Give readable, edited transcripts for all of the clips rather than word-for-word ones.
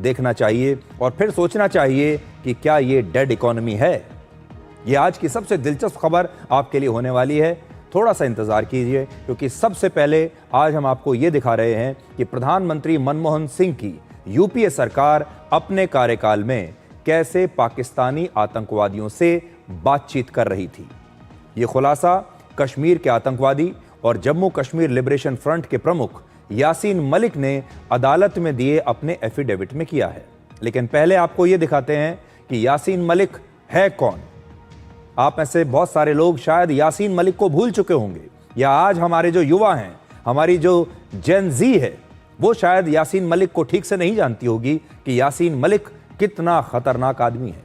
देखना चाहिए और फिर सोचना चाहिए कि क्या ये डेड इकोनॉमी है। ये आज की सबसे दिलचस्प खबर आपके लिए होने वाली है। थोड़ा सा इंतज़ार कीजिए, क्योंकि सबसे पहले आज हम आपको ये दिखा रहे हैं कि प्रधानमंत्री मनमोहन सिंह की यूपीए सरकार अपने कार्यकाल में कैसे पाकिस्तानी आतंकवादियों से बातचीत कर रही थी। ये खुलासा कश्मीर के आतंकवादी और जम्मू कश्मीर लिबरेशन फ्रंट के प्रमुख यासीन मलिक ने अदालत में दिए अपने एफिडेविट में किया है। लेकिन पहले आपको ये दिखाते हैं कि यासीन मलिक है कौन। आप में से बहुत सारे लोग शायद यासीन मलिक को भूल चुके होंगे, या आज हमारे जो युवा हैं, हमारी जो जेन जी है, वो शायद यासीन मलिक को ठीक से नहीं जानती होगी कि यासीन मलिक कितना खतरनाक आदमी है।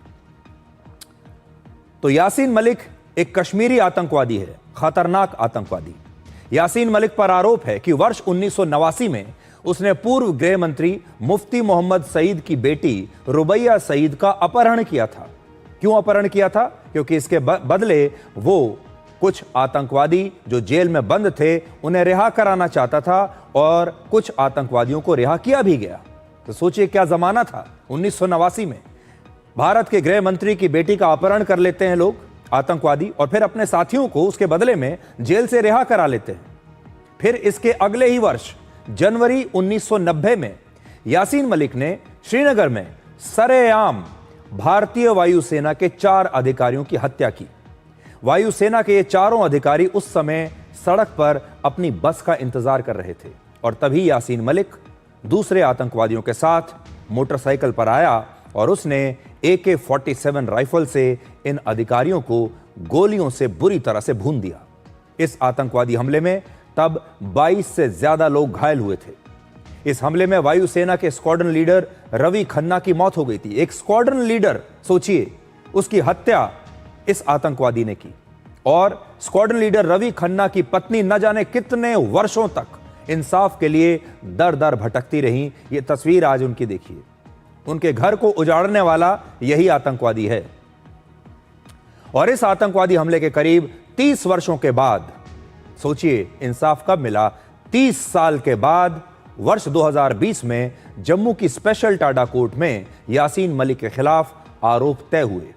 तो यासीन मलिक एक कश्मीरी आतंकवादी है, खतरनाक आतंकवादी। यासीन मलिक पर आरोप है कि वर्ष 1989 में उसने पूर्व गृह मंत्री मुफ्ती मोहम्मद सईद की बेटी रुबैया सईद का अपहरण किया था। क्यों अपहरण किया था? क्योंकि इसके बदले वो कुछ आतंकवादी जो जेल में बंद थे उन्हें रिहा कराना चाहता था, और कुछ आतंकवादियों को रिहा किया भी गया। तो सोचिए क्या जमाना था 1989 में। भारत के गृह मंत्री की बेटी का अपहरण कर लेते हैं लोग आतंकवादी, और फिर अपने साथियों को उसके बदले में जेल से रिहा करा लेते हैं। फिर इसके अगले ही वर्ष जनवरी 1990 में यासीन मलिक ने श्रीनगर में सरेआम भारतीय वायुसेना के 4 अधिकारियों की हत्या की। वायुसेना के ये चारों अधिकारी उस समय सड़क पर अपनी बस का इंतजार कर रहे थे, और तभी यासीन मलिक दूसरे आतंकवादियों के साथ मोटरसाइकिल पर आया और उसने AK-47 राइफल से इन अधिकारियों को गोलियों से बुरी तरह से भून दिया। इस आतंकवादी हमले में तब 22 से ज्यादा लोग घायल हुए थे। इस हमले में वायुसेना के स्क्वाड्रन लीडर रवि खन्ना की मौत हो गई थी। एक स्क्वाड्रन लीडर, सोचिए, उसकी हत्या इस आतंकवादी ने की, और स्क्वाड्रन लीडर रवि खन्ना की पत्नी न जाने कितने वर्षों तक इंसाफ के लिए दर दर भटकती रहीं। ये तस्वीर आज उनकी देखिए। उनके घर को उजाड़ने वाला यही आतंकवादी है। और इस आतंकवादी हमले के करीब 30 वर्षों के बाद, सोचिए इंसाफ कब मिला, 30 साल के बाद वर्ष 2020 में जम्मू की स्पेशल टाडा कोर्ट में यासीन मलिक के खिलाफ आरोप तय हुए।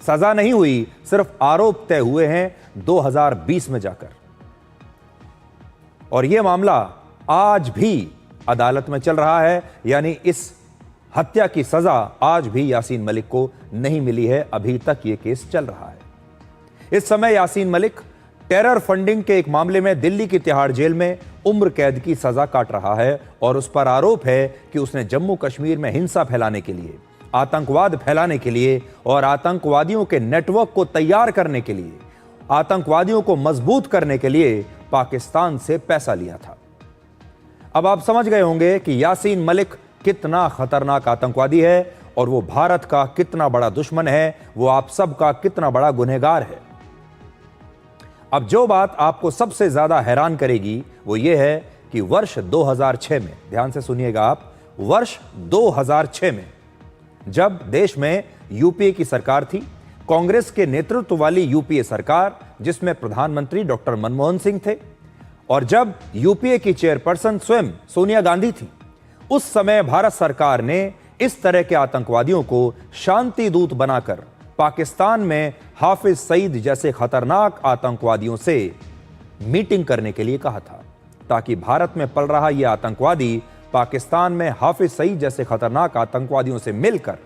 सजा नहीं हुई, सिर्फ आरोप तय हुए हैं 2020 में जाकर। और यह मामला आज भी अदालत में चल रहा है, यानी इस हत्या की सजा आज भी यासीन मलिक को नहीं मिली है। अभी तक यह केस चल रहा है। इस समय यासीन मलिक टेरर फंडिंग के एक मामले में दिल्ली की तिहाड़ जेल में उम्र कैद की सजा काट रहा है, और उस पर आरोप है कि उसने जम्मू कश्मीर में हिंसा फैलाने के लिए, आतंकवाद फैलाने के लिए और आतंकवादियों के नेटवर्क को तैयार करने के लिए, आतंकवादियों को मजबूत करने के लिए पाकिस्तान से पैसा लिया था। अब आप समझ गए होंगे कि यासीन मलिक कितना खतरनाक आतंकवादी है, और वो भारत का कितना बड़ा दुश्मन है, वो आप सबका कितना बड़ा गुनहगार है। अब जो बात आपको सबसे ज्यादा हैरान करेगी वो ये है कि वर्ष 2006 में, ध्यान से सुनिएगा आप, वर्ष 2006 में जब देश में यूपीए की सरकार थी, कांग्रेस के नेतृत्व वाली यूपीए सरकार, जिसमें प्रधानमंत्री डॉक्टर मनमोहन सिंह थे, और जब यूपीए की चेयरपर्सन स्वयं सोनिया गांधी थी, उस समय भारत सरकार ने इस तरह के आतंकवादियों को शांति दूत बनाकर पाकिस्तान में हाफिज सईद जैसे खतरनाक आतंकवादियों से मीटिंग करने के लिए कहा था, ताकि भारत में पल रहा यह आतंकवादी पाकिस्तान में हाफिज सईद जैसे खतरनाक आतंकवादियों से मिलकर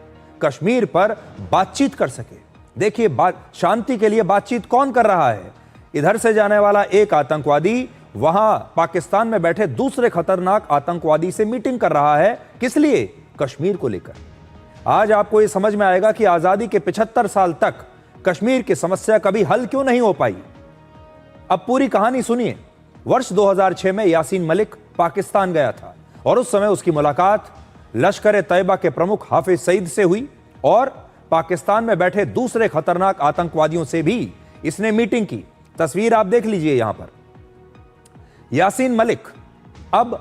कश्मीर पर बातचीत कर सके। देखिए, शांति के लिए बातचीत कौन कर रहा है? इधर से जाने वाला एक आतंकवादी वहां पाकिस्तान में बैठे दूसरे खतरनाक आतंकवादी से मीटिंग कर रहा है। किस लिए? कश्मीर को लेकर। आज आपको यह समझ में आएगा कि आजादी के 75 साल तक कश्मीर की समस्या कभी हल क्यों नहीं हो पाई। अब पूरी कहानी सुनिए। वर्ष 2006 में यासीन मलिक पाकिस्तान गया था, और उस समय उसकी मुलाकात लश्कर तैयबा के प्रमुख हाफिज सईद से हुई, और पाकिस्तान में बैठे दूसरे खतरनाक आतंकवादियों से भी इसने मीटिंग की। तस्वीर आप देख लीजिए यहां पर। यासीन मलिक अब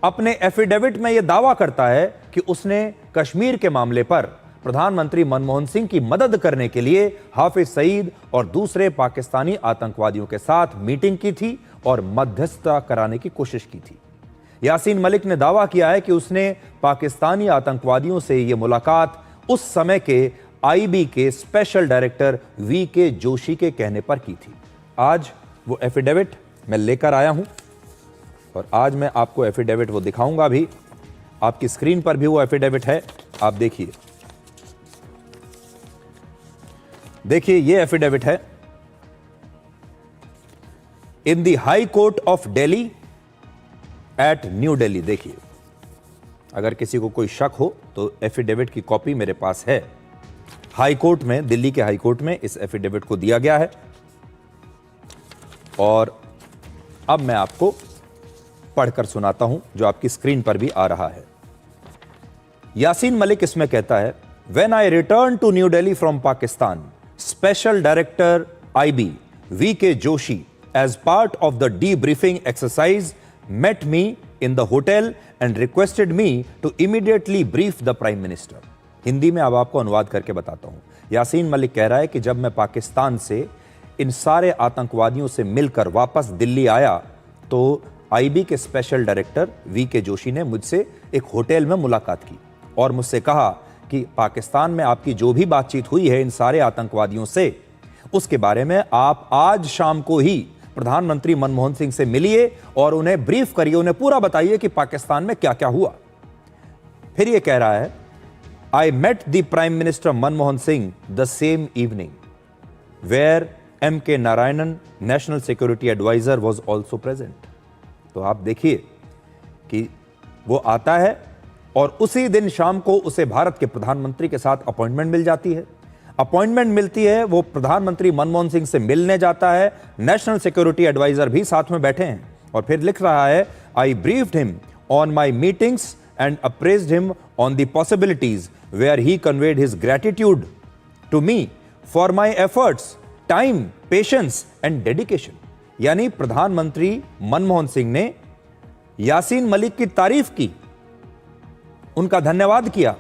अपने एफिडेविट में यह दावा करता है कि उसने कश्मीर के मामले पर प्रधानमंत्री मनमोहन सिंह की मदद करने के लिए हाफिज सईद और दूसरे पाकिस्तानी आतंकवादियों के साथ मीटिंग की थी और मध्यस्थता कराने की कोशिश की थी। यासीन मलिक ने दावा किया है कि उसने पाकिस्तानी आतंकवादियों से यह मुलाकात उस समय के आईबी के स्पेशल डायरेक्टर वीके जोशी के कहने पर की थी। आज वो एफिडेविट मैं लेकर आया हूं और आज मैं आपको एफिडेविट वो दिखाऊंगा भी। आपकी स्क्रीन पर भी वो एफिडेविट है, आप देखिए। देखिए ये एफिडेविट है in the high court of Delhi at New Delhi. देखिए, अगर किसी को कोई शक हो तो एफिडेविट की कॉपी मेरे पास है। हाई कोर्ट में, दिल्ली के हाई कोर्ट में इस एफिडेविट को दिया गया है और अब मैं आपको पढ़कर सुनाता हूं जो आपकी स्क्रीन पर भी आ रहा है। यासीन मलिक इसमें कहता है, when I return to New Delhi from Pakistan, special director IB VK Joshi as part of the debriefing exercise met me in the hotel and requested me to immediately brief the prime minister। Hindi में अब आपको अनुवाद करके बताता हूं। यासीन मलिक कह रहा है कि जब मैं पाकिस्तान से इन सारे आतंकवादियों से मिलकर वापस दिल्ली आया तो आईबी के स्पेशल डायरेक्टर वीके जोशी ने मुझसे एक होटल में मुलाकात की और मुझसे कहा कि पाकिस्तान में आपकी जो भी बातचीत हुई है इन सारे आतंकवादियों से, उसके बारे में आप आज शाम को ही प्रधानमंत्री मनमोहन सिंह से मिलिए और उन्हें ब्रीफ करिए, उन्हें पूरा बताइए कि पाकिस्तान में क्या क्या हुआ। फिर यह कह रहा है, I met the prime minister Manmohan Singh the same evening where M.K. Narayanan national security adviser was also present. तो आप देखिए कि वो आता है और उसी दिन शाम को उसे भारत के प्रधानमंत्री के साथ अपॉइंटमेंट मिल जाती है। अपॉइंटमेंट मिलती है, वो प्रधानमंत्री मनमोहन सिंह से मिलने जाता है, नेशनल सिक्योरिटी एडवाइजर भी साथ में बैठे हैं और फिर लिख रहा है, I briefed him on my meetings and apprised him on the possibilities where he conveyed his gratitude to me for my efforts, time, patience and dedication. यानी प्रधानमंत्री मनमोहन सिंह ने यासीन मलिक की तारीफ की, उनका धन्यवाद किया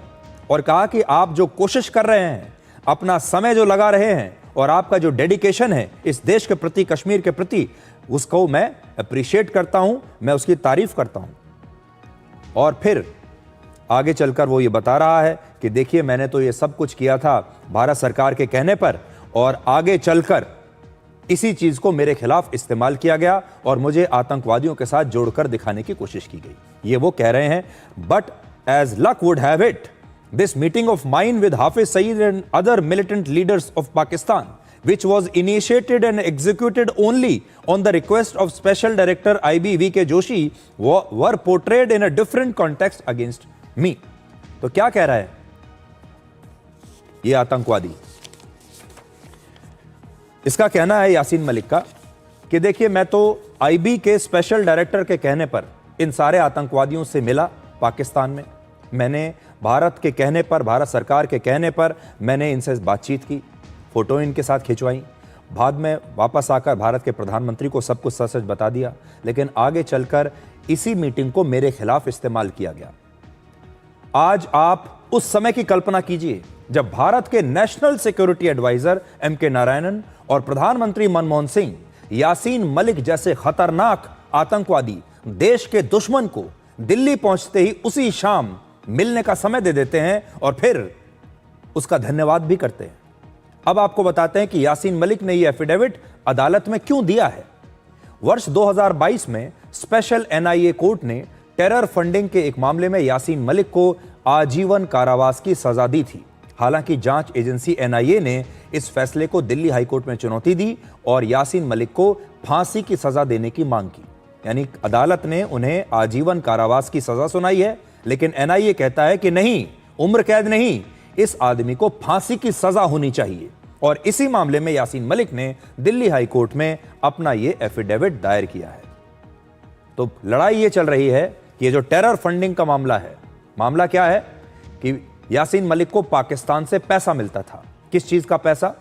और कहा कि आप जो कोशिश कर रहे हैं, अपना समय जो लगा रहे हैं और आपका जो डेडिकेशन है इस देश के प्रति, कश्मीर के प्रति, उसको मैं अप्रिशिएट करता हूं, मैं उसकी तारीफ करता हूं। और फिर आगे चलकर वो ये बता रहा है कि देखिए मैंने तो ये सब कुछ किया था भारत सरकार के कहने पर और आगे चलकर इसी चीज को मेरे खिलाफ इस्तेमाल किया गया और मुझे आतंकवादियों के साथ जोड़कर दिखाने की कोशिश की गई। ये वो कह रहे हैं, but as luck would have it, this meeting of mine with Hafiz Saeed and other militant leaders of Pakistan, which was initiated and executed only on the request of Special Director IB VK Joshi, were portrayed in a different context against me। तो क्या कह रहा है ये आतंकवादी? इसका कहना है यासीन मलिक का कि देखिए मैं तो आईबी के स्पेशल डायरेक्टर के कहने पर इन सारे आतंकवादियों से मिला पाकिस्तान में, मैंने भारत के कहने पर, भारत सरकार के कहने पर मैंने इनसे बातचीत की, फोटो इनके साथ खिंचवाई, बाद में वापस आकर भारत के प्रधानमंत्री को सब कुछ सच बता दिया, लेकिन आगे चलकर इसी मीटिंग को मेरे खिलाफ इस्तेमाल किया गया। आज आप उस समय की कल्पना कीजिए जब भारत के national security adviser M.K. Narayanan और प्रधानमंत्री मनमोहन सिंह यासीन मलिक जैसे खतरनाक आतंकवादी देश के दुश्मन को दिल्ली पहुंचते ही उसी शाम मिलने का समय दे देते हैं और फिर उसका धन्यवाद भी करते हैं। अब आपको बताते हैं कि यासीन मलिक ने यह एफिडेविट अदालत में क्यों दिया है। वर्ष 2022 में स्पेशल NIA कोर्ट ने टेरर फंडिंग के एक मामले में यासीन मलिक को आजीवन कारावास की सजा दी थी। हालांकि जांच एजेंसी NIA ने इस फैसले को दिल्ली हाईकोर्ट में चुनौती दी और यासीन मलिक को फांसी की सजा देने की मांग की। यानी अदालत ने उन्हें आजीवन कारावास की सजा सुनाई है, लेकिन NIA कहता है कि नहीं, उम्र कैद नहीं, इस आदमी को फांसी की सजा होनी चाहिए। और इसी मामले में यासीन मलिक ने दिल्ली हाई कोर्ट में अपना ये एफिडेविट दायर किया है। तो लड़ाई ये चल रही है कि ये जो टेरर फंडिंग का मामला है, मामला क्या है कि यासीन मलिक को पाकिस्तान से पैसा मिलता था। किस चीज का पैसा?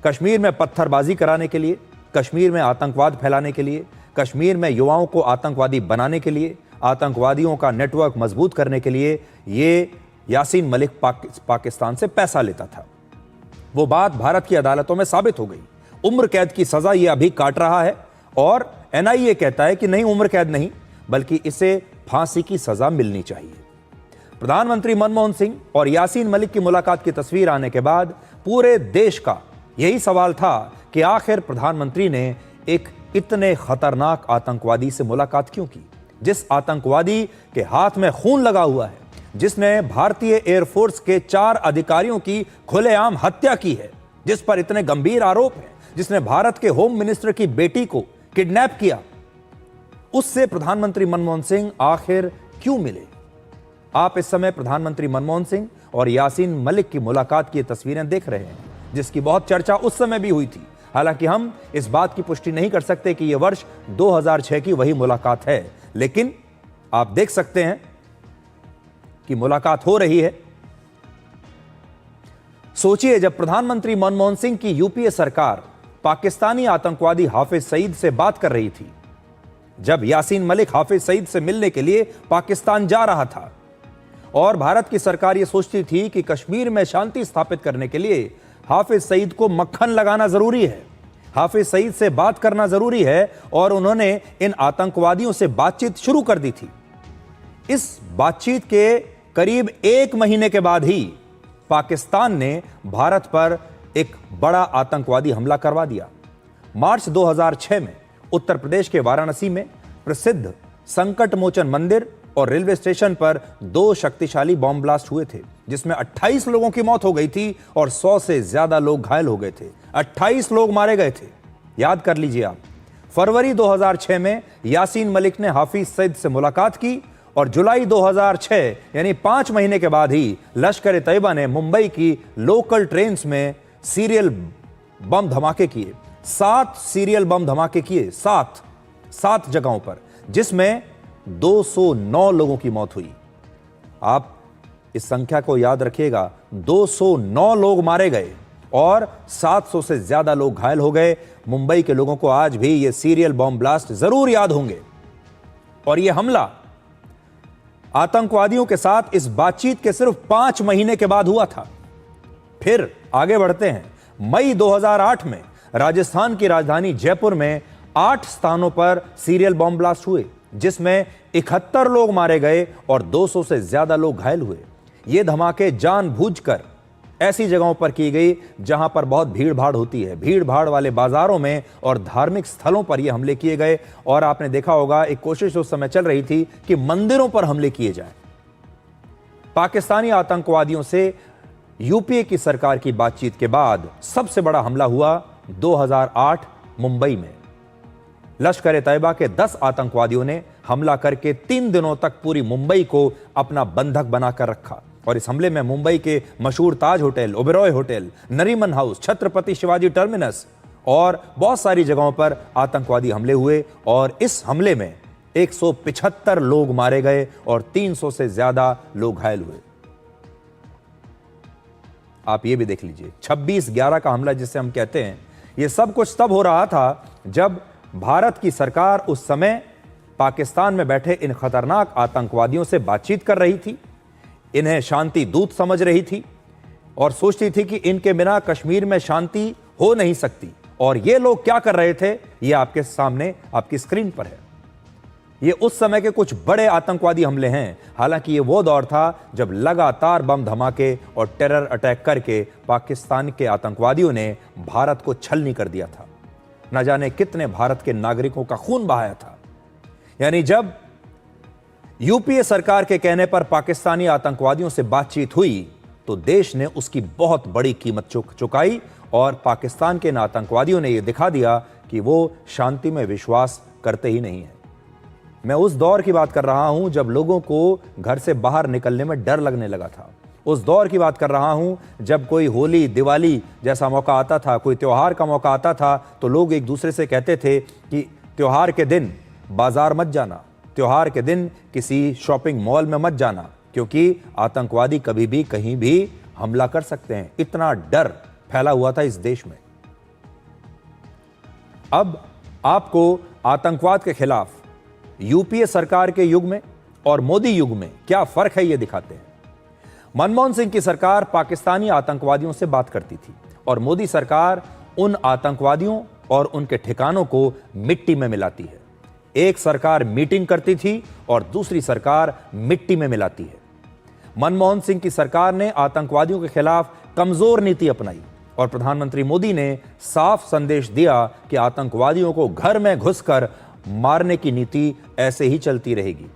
कश्मीर में पत्थरबाजी कराने के लिए, कश्मीर में आतंकवाद फैलाने के लिए, कश्मीर में युवाओं को आतंकवादी बनाने के लिए, आतंकवादियों का नेटवर्क मजबूत करने के लिए ये यासीन मलिक पाकिस्तान से पैसा लेता था। वो बात भारत की अदालतों में साबित हो गई। उम्र कैद की सजा ये अभी काट रहा है और NIA कहता है कि नहीं, उम्र कैद नहीं, बल्कि इसे फांसी की सजा मिलनी चाहिए। प्रधानमंत्री मनमोहन सिंह और यासीन मलिक की मुलाकात की तस्वीर आने के बाद पूरे देश का यही सवाल था कि आखिर प्रधानमंत्री ने एक इतने खतरनाक आतंकवादी से मुलाकात क्यों की, जिस आतंकवादी के हाथ में खून लगा हुआ है, जिसने भारतीय एयरफोर्स के 4 अधिकारियों की खुलेआम हत्या की है, जिस पर इतने गंभीर आरोप हैं, जिसने भारत के होम मिनिस्टर की बेटी को किडनैप किया, उससे प्रधानमंत्री मनमोहन सिंह आखिर क्यों मिले? आप इस समय प्रधानमंत्री मनमोहन सिंह और यासीन मलिक की मुलाकात की तस्वीरें देख रहे हैं, जिसकी बहुत चर्चा उस समय भी हुई थी। हालांकि हम इस बात की पुष्टि नहीं कर सकते कि यह वर्ष 2006 की वही मुलाकात है, लेकिन आप देख सकते हैं कि मुलाकात हो रही है। सोचिए, जब प्रधानमंत्री मनमोहन सिंह की यूपीए सरकार पाकिस्तानी आतंकवादी हाफिज सईद से बात कर रही थी, जब यासीन मलिक हाफिज सईद से मिलने के लिए पाकिस्तान जा रहा था और भारत की सरकार यह सोचती थी कि कश्मीर में शांति स्थापित करने के लिए हाफिज सईद को मक्खन लगाना जरूरी है, हाफिज सईद से बात करना जरूरी है, और उन्होंने इन आतंकवादियों से बातचीत शुरू कर दी थी। इस बातचीत के करीब 1 महीने के बाद ही पाकिस्तान ने भारत पर एक बड़ा आतंकवादी हमला करवा दिया। मार्च 2006 में उत्तर प्रदेश के वाराणसी में प्रसिद्ध संकट मोचन मंदिर और रेलवे स्टेशन पर 2 शक्तिशाली बॉम्ब ब्लास्ट हुए थे, जिसमें 28 लोगों की मौत हो गई थी और 100 से ज्यादा लोग घायल हो गए थे। 28 लोग मारे गए थे। याद कर लीजिए आप। फरवरी 2006 में यासीन मलिक ने हाफिज सईद से मुलाकात की और जुलाई 2006 यानी 5 महीने के बाद ही लश्कर ए तैयबा ने मुंबई की लोकल ट्रेन्स में सीरियल बम धमाके किए। 7 सीरियल बम धमाके किए, 7 जगहों पर, जिसमें 209 लोगों की मौत हुई। आप इस संख्या को याद रखिएगा, 209 लोग मारे गए और 700 से ज्यादा लोग घायल हो गए। मुंबई के लोगों को आज भी ये सीरियल बॉम्ब ब्लास्ट जरूर याद होंगे। और यह हमला आतंकवादियों के साथ इस बातचीत के सिर्फ 5 महीने के बाद हुआ था। फिर आगे बढ़ते हैं। मई 2008 में राजस्थान की राजधानी जयपुर में 8 स्थानों पर सीरियल बॉम्ब ब्लास्ट हुए, जिसमें 71 लोग मारे गए और 200 से ज्यादा लोग घायल हुए। ये धमाके जानबूझकर ऐसी जगहों पर की गई जहां पर बहुत भीड़ भाड़ होती है। भीड़ भाड़ वाले बाजारों में और धार्मिक स्थलों पर यह हमले किए गए। और आपने देखा होगा, एक कोशिश उस समय चल रही थी कि मंदिरों पर हमले किए जाएं। पाकिस्तानी आतंकवादियों से यूपीए की सरकार की बातचीत के बाद सबसे बड़ा हमला हुआ 2008 मुंबई में। लश्कर ए तैयबा के 10 आतंकवादियों ने हमला करके 3 दिनों तक पूरी मुंबई को अपना बंधक बनाकर रखा। और इस हमले में मुंबई के मशहूर Taj hotel, Oberoi hotel, Nariman house, Chhatrapati Shivaji terminus और बहुत सारी जगहों पर आतंकवादी हमले हुए। और इस हमले में 175 लोग मारे गए और 300 से ज्यादा लोग घायल हुए। आप ये भी देख लीजिए, 26/11 का हमला जिसे हम कहते हैं, यह सब कुछ तब हो रहा था जब भारत की सरकार उस समय पाकिस्तान में बैठे इन खतरनाक आतंकवादियों से बातचीत कर रही थी, इन्हें शांति दूत समझ रही थी और सोचती थी कि इनके बिना कश्मीर में शांति हो नहीं सकती। और ये लोग क्या कर रहे थे, ये आपके सामने आपकी स्क्रीन पर है। ये उस समय के कुछ बड़े आतंकवादी हमले हैं। हालांकि ये वो दौर था जब लगातार बम धमाके और टेरर अटैक करके पाकिस्तान के आतंकवादियों ने भारत को छलनी कर दिया था। न जाने कितने भारत के नागरिकों का खून बहाया था। यानी जब यूपीए सरकार के कहने पर पाकिस्तानी आतंकवादियों से बातचीत हुई तो देश ने उसकी बहुत बड़ी कीमत चुकाई और पाकिस्तान के इन आतंकवादियों ने यह दिखा दिया कि वो शांति में विश्वास करते ही नहीं है। मैं उस दौर की बात कर रहा हूं जब लोगों को घर से बाहर निकलने में डर लगने लगा था। उस दौर की बात कर रहा हूं जब कोई होली, दिवाली जैसा मौका आता था, कोई त्योहार का मौका आता था, तो लोग एक दूसरे से कहते थे कि त्योहार के दिन बाजार मत जाना, त्योहार के दिन किसी शॉपिंग मॉल में मत जाना, क्योंकि आतंकवादी कभी भी कहीं भी हमला कर सकते हैं। इतना डर फैला हुआ था इस देश में। अब आपको आतंकवाद के खिलाफ यूपीए सरकार के युग में और मोदी युग में क्या फर्क है, यह दिखाते हैं। मनमोहन सिंह की सरकार पाकिस्तानी आतंकवादियों से बात करती थी और मोदी सरकार उन आतंकवादियों और उनके ठिकानों को मिट्टी में मिलाती है। एक सरकार मीटिंग करती थी और दूसरी सरकार मिट्टी में मिलाती है। मनमोहन सिंह की सरकार ने आतंकवादियों के खिलाफ कमजोर नीति अपनाई और प्रधानमंत्री मोदी ने साफ संदेश दिया कि आतंकवादियों को घर में घुसकर मारने की नीति ऐसे ही चलती रहेगी।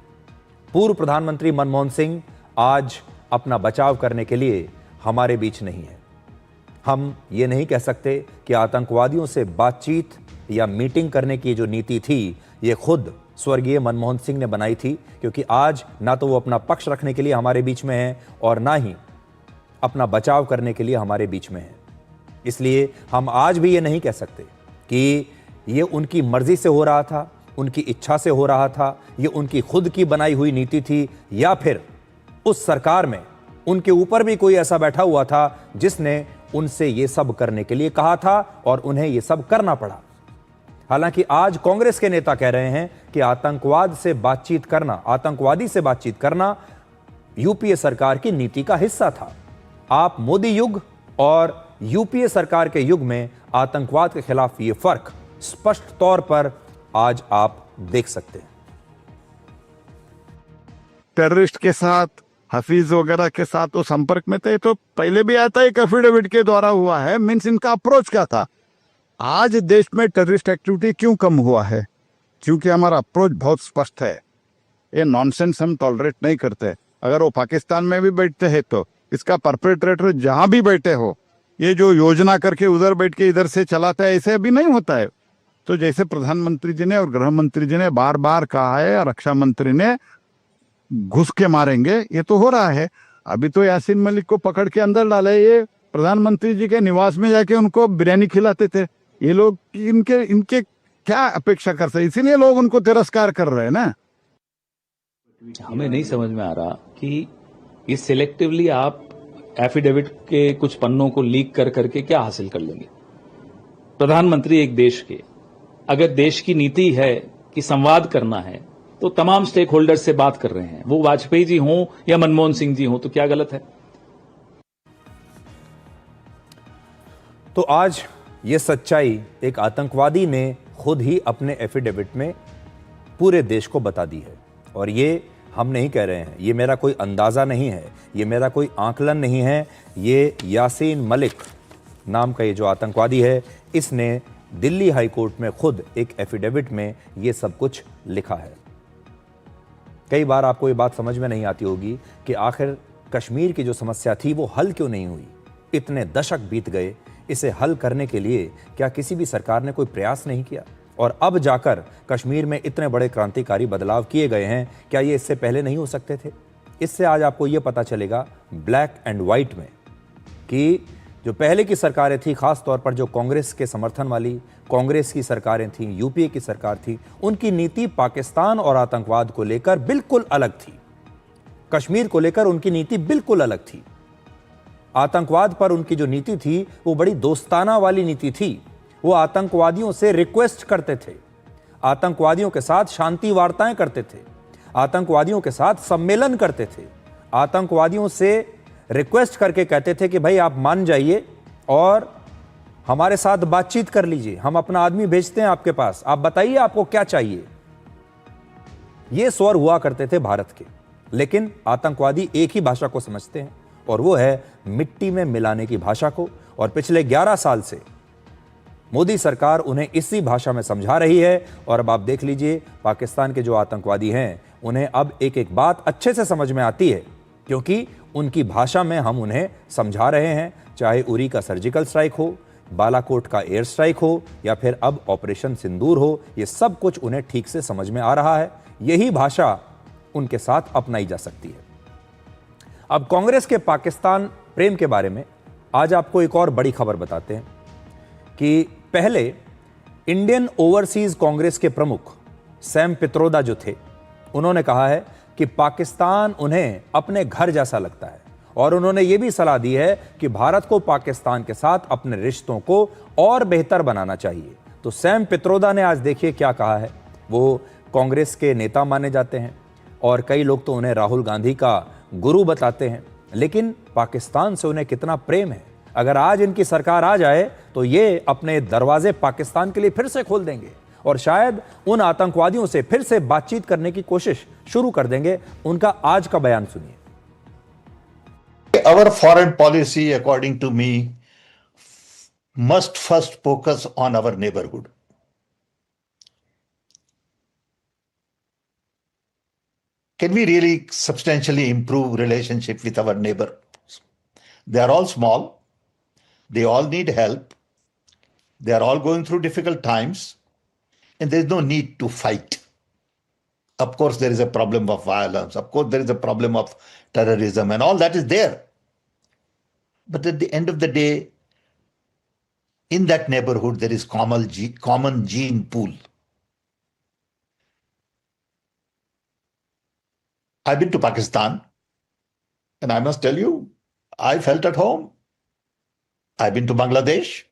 पूर्व प्रधानमंत्री मनमोहन सिंह आज अपना बचाव करने के लिए हमारे बीच नहीं है। हम ये नहीं कह सकते कि आतंकवादियों से बातचीत या मीटिंग करने की जो नीति थी ये खुद स्वर्गीय मनमोहन सिंह ने बनाई थी, क्योंकि आज ना तो वो अपना पक्ष रखने के लिए हमारे बीच में है और ना ही अपना बचाव करने के लिए हमारे बीच में है। इसलिए हम आज भी ये नहीं कह सकते कि ये उनकी मर्जी से हो रहा था, उनकी इच्छा से हो रहा था, ये उनकी खुद की बनाई हुई नीति थी, या फिर उस सरकार में उनके ऊपर भी कोई ऐसा बैठा हुआ था जिसने उनसे ये सब करने के लिए कहा था और उन्हें ये सब करना पड़ा। हालांकि आज कांग्रेस के नेता कह रहे हैं कि आतंकवाद से बातचीत करना, आतंकवादी से बातचीत करना यूपीए सरकार की नीति का हिस्सा था। आप मोदी युग और यूपीए सरकार के युग में आतंकवाद के खिलाफ ये फर्क स्पष्ट तौर पर आज आप देख सकते हैं। टेररिस्ट के साथ, हफीज वगैरह के साथ वो संपर्क में थे, तो पहले भी आता एक एफिडेविट के द्वारा हुआ है। मीन्स इनका अप्रोच क्या था। आज देश में टेररिस्ट एक्टिविटी क्यों कम हुआ है? क्योंकि हमारा अप्रोच बहुत स्पष्ट है। ये नॉनसेंस हम टॉलरेट नहीं करते। अगर वो पाकिस्तान में भी बैठते हैं तो इसका परपेट्रेटर जहां भी बैठे हो, ये जो योजना करके उधर बैठ के इधर से चलाता है, ऐसे अभी नहीं होता है। तो जैसे प्रधानमंत्री जी ने और गृह मंत्री जी ने बार बार कहा है और रक्षा मंत्री ने घुस के मारेंगे, ये तो हो रहा है। अभी तो यासीन मलिक को पकड़ के अंदर डाले, ये प्रधानमंत्री जी के निवास में जाके उनको बिरयानी खिलाते थे। ये लोग इनके क्या अपेक्षा करते हैं, इसीलिए लोग उनको तिरस्कार कर रहे हैं ना। हमें नहीं समझ में आ रहा कि ये सिलेक्टिवली आप एफिडेविट के कुछ पन्नों को लीक कर करके क्या हासिल कर लेंगे। प्रधानमंत्री एक देश के, अगर देश की नीति है कि संवाद करना है तो तमाम स्टेक होल्डर से बात कर रहे हैं, वो वाजपेयी जी हों या मनमोहन सिंह जी हों, तो क्या गलत है? तो आज ये सच्चाई एक आतंकवादी ने खुद ही अपने एफिडेविट में पूरे देश को बता दी है। और ये हम नहीं कह रहे हैं, ये मेरा कोई अंदाज़ा नहीं है, ये मेरा कोई आकलन नहीं है। ये यासीन मलिक नाम का ये जो आतंकवादी है, इसने दिल्ली हाई कोर्ट में खुद एक एफिडेविट में ये सब कुछ लिखा है। कई बार आपको ये बात समझ में नहीं आती होगी कि आखिर कश्मीर की जो समस्या थी वो हल क्यों नहीं हुई। इतने दशक बीत गए, इसे हल करने के लिए क्या किसी भी सरकार ने कोई प्रयास नहीं किया? और अब जाकर कश्मीर में इतने बड़े क्रांतिकारी बदलाव किए गए हैं, क्या ये इससे पहले नहीं हो सकते थे? इससे आज आपको ये पता चलेगा ब्लैक एंड वाइट में कि जो पहले की सरकारें थी, खास तौर पर जो कांग्रेस के समर्थन वाली कांग्रेस की सरकारें थीं, यूपीए की सरकार थी, उनकी नीति पाकिस्तान और आतंकवाद को लेकर बिल्कुल अलग थी। कश्मीर को लेकर उनकी नीति बिल्कुल अलग थी। आतंकवाद पर उनकी जो नीति थी वो बड़ी दोस्ताना वाली नीति थी। वो आतंकवादियों से रिक्वेस्ट करते थे, आतंकवादियों के साथ शांति वार्ताएं करते थे, आतंकवादियों के साथ सम्मेलन करते थे, आतंकवादियों से रिक्वेस्ट करके कहते थे कि भाई आप मान जाइए और हमारे साथ बातचीत कर लीजिए, हम अपना आदमी भेजते हैं आपके पास, आप बताइए आपको क्या चाहिए। ये स्वर हुआ करते थे भारत के। लेकिन आतंकवादी एक ही भाषा को समझते हैं और वो है मिट्टी में मिलाने की भाषा को। और पिछले 11 साल से मोदी सरकार उन्हें इसी भाषा में समझा रही है। और अब आप देख लीजिए, पाकिस्तान के जो आतंकवादी हैं उन्हें अब एक एक बात अच्छे से समझ में आती है, क्योंकि उनकी भाषा में हम उन्हें समझा रहे हैं। चाहे उरी का सर्जिकल स्ट्राइक हो, बालाकोट का एयर स्ट्राइक हो, या फिर अब ऑपरेशन सिंदूर हो, ये सब कुछ उन्हें ठीक से समझ में आ रहा है। यही भाषा उनके साथ अपनाई जा सकती है। अब कांग्रेस के पाकिस्तान प्रेम के बारे में आज आपको एक और बड़ी खबर बताते हैं कि पहले इंडियन ओवरसीज कांग्रेस के प्रमुख सैम पित्रोदा जो थे, उन्होंने कहा है कि पाकिस्तान उन्हें अपने घर जैसा लगता है और उन्होंने ये भी सलाह दी है कि भारत को पाकिस्तान के साथ अपने रिश्तों को और बेहतर बनाना चाहिए। तो सैम पित्रोदा ने आज देखिए क्या कहा है। वो कांग्रेस के नेता माने जाते हैं और कई लोग तो उन्हें राहुल गांधी का गुरु बताते हैं, लेकिन पाकिस्तान से उन्हें कितना प्रेम है। अगर आज इनकी सरकार आ जाए तो ये अपने दरवाजे पाकिस्तान के लिए फिर से खोल देंगे। और शायद उन आतंकवादियों से फिर से बातचीत करने की कोशिश शुरू कर देंगे। उनका आज का बयान सुनिए। Our foreign policy, according to me, must first focus on our neighborhood. Can we really substantially improve relationship with our neighbors? They are all small. They all need help. They are all going through difficult times. And there is no need to fight. Of course, there is a problem of violence. Of course, there is a problem of terrorism and all that is there. But at the end of the day, in that neighborhood, there is common gene pool. I've been to Pakistan, and I must tell you, I felt at home. I've been to Bangladesh.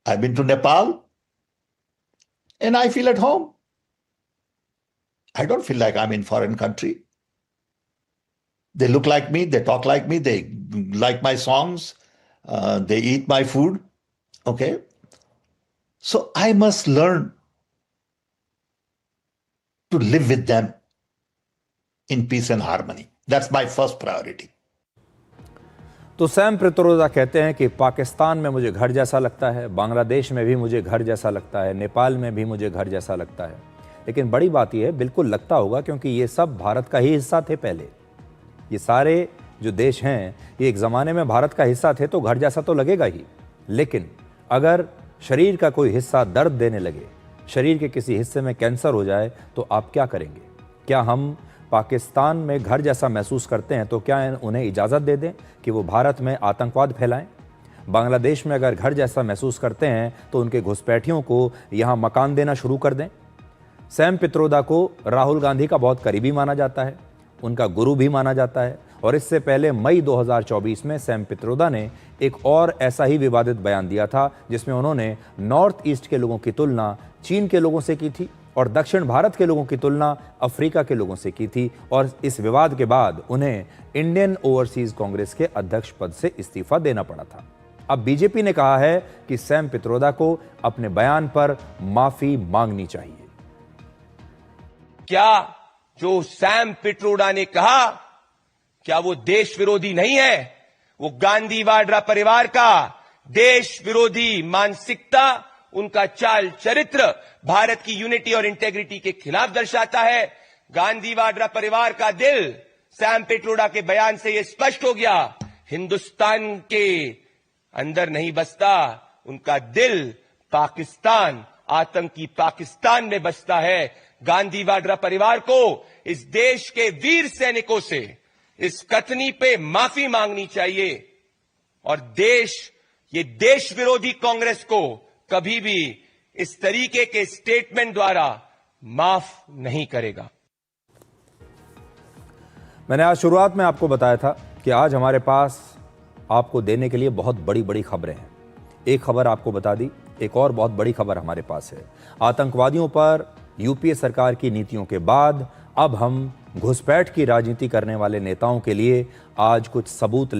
I've been to Nepal. And I feel at home. I don't feel like I'm in foreign country. They look like me, they talk like me, they like my songs, they eat my food. Okay? So I must learn to live with them in peace and harmony. That's my first priority. तो Sam Pitroda कहते हैं कि पाकिस्तान में मुझे घर जैसा लगता है, बांग्लादेश में भी मुझे घर जैसा लगता है, नेपाल में भी मुझे घर जैसा लगता है। लेकिन बड़ी बात यह है, बिल्कुल लगता होगा, क्योंकि ये सब भारत का ही हिस्सा थे पहले। ये सारे जो देश हैं, ये एक ज़माने में भारत का हिस्सा थे, तो घर जैसा तो लगेगा ही। लेकिन अगर शरीर का कोई हिस्सा दर्द देने लगे, शरीर के किसी हिस्से में कैंसर हो जाए, तो आप क्या करेंगे? क्या हम पाकिस्तान में घर जैसा महसूस करते हैं तो क्या उन्हें इजाज़त दे दें कि वो भारत में आतंकवाद फैलाएं? बांग्लादेश में अगर घर जैसा महसूस करते हैं तो उनके घुसपैठियों को यहाँ मकान देना शुरू कर दें? सैम पित्रोदा को राहुल गांधी का बहुत करीबी माना जाता है, उनका गुरु भी माना जाता है। और इससे पहले मई 2024 में सैम पित्रोदा ने एक और ऐसा ही विवादित बयान दिया था, जिसमें उन्होंने नॉर्थ ईस्ट के लोगों की तुलना चीन के लोगों से की थी और दक्षिण भारत के लोगों की तुलना अफ्रीका के लोगों से की थी। और इस विवाद के बाद उन्हें इंडियन ओवरसीज कांग्रेस के अध्यक्ष पद से इस्तीफा देना पड़ा था। अब बीजेपी ने कहा है कि सैम पित्रोदा को अपने बयान पर माफी मांगनी चाहिए। क्या जो सैम पित्रोदा ने कहा, क्या वो देश विरोधी नहीं है? वो गांधी वाड्रा परिवार का देश विरोधी मानसिकता, उनका चाल चरित्र भारत की यूनिटी और इंटेग्रिटी के खिलाफ दर्शाता है। गांधी वाड्रा परिवार का दिल सैम पित्रोदा के बयान से यह स्पष्ट हो गया, हिंदुस्तान के अंदर नहीं बसता, उनका दिल पाकिस्तान, आतंकी पाकिस्तान में बसता है। गांधी वाड्रा परिवार को इस देश के वीर सैनिकों से इस कथनी पे माफी मांगनी चाहिए और ये देश विरोधी कांग्रेस को कभी भी इस तरीके के स्टेटमेंट द्वारा माफ नहीं करेगा। मैंने आज शुरुआत में आपको बताया था कि आज हमारे पास आपको देने के लिए बहुत बड़ी बड़ी खबरें हैं। एक खबर आपको बता दी, एक और बहुत बड़ी खबर हमारे पास है। आतंकवादियों पर यूपीए सरकार की नीतियों के बाद अब हम घुसपैठ की राजनीति करने वाले नेताओं के लिए आज कुछ सबूत लेकर